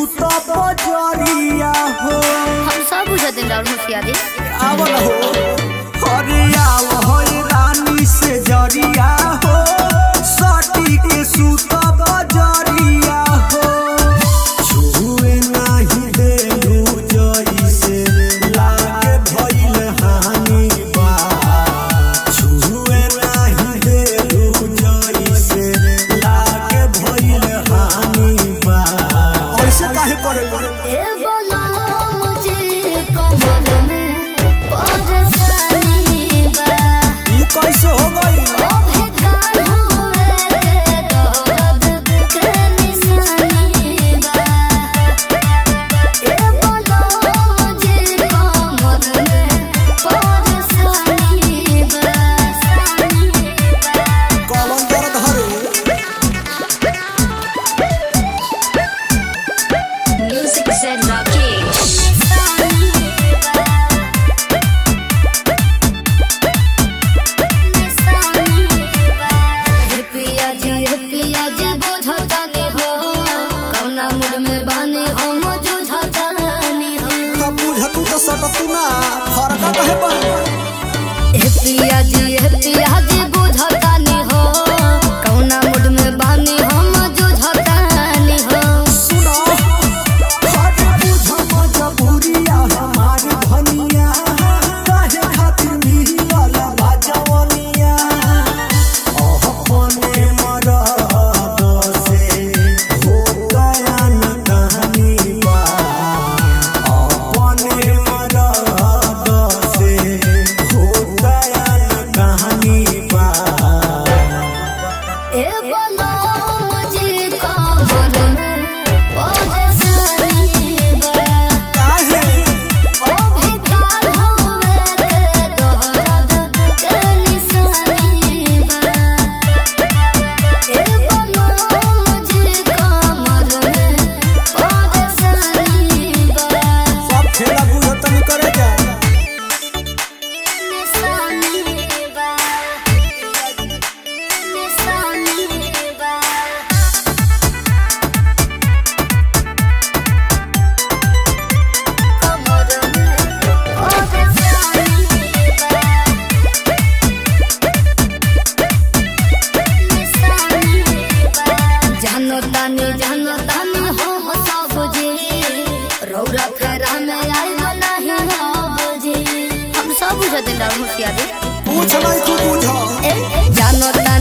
सूत बजरिया हो। हम सब बुझा दिन राउर होशियारी आवल हो हरिया हो रानी से जरिया हो सटी के सूत बजरिया हो। छुए नाही दे जइसे लागे भइल हानि बा। छुए नाही दे जइसे लागे भइल हानि बा। ऐसे काहे करे ए बोला मुझे कमल में परेशानी बा। ये कैसे हो गई? ओ बेकार हुए के दर्द के निशानी बा। ए बोला मुझे कमल में परेशानी बा। कलम दर्द हरे Music said Rakesh. पिया जी बुझतानी हो कौना मूड में बानी हम जुझतानी हो। तब बुझ तू तो सटतू ना फरका कहे पर। पिया जी बुझतानी हो कौना मूड में बानी हम जुझतानी हो। सुनो हट बुझ मजबूरिया हमार धनिया काहे खातिर मिलल बाजवनिया। अपने मरद से हो गया न कहानी बा। अपने मरद से हो गया न कहानी बा। ए बोलो मुझे कमल में परेशानी बा। काहे ओ बेकार हुए के दर्द के निशानी बा। ए बोलो मुझे कमल में परेशानी बा। सब खेला बुझ तनी करे जा। निशानी बा। निशानी बा। जानो तानी हो सब जी रौरा फेरा में आई नहीं हो जी। हम सब बुझा दिन राउर होशियारी पूछ नहीं तू बुझ। जानो तानी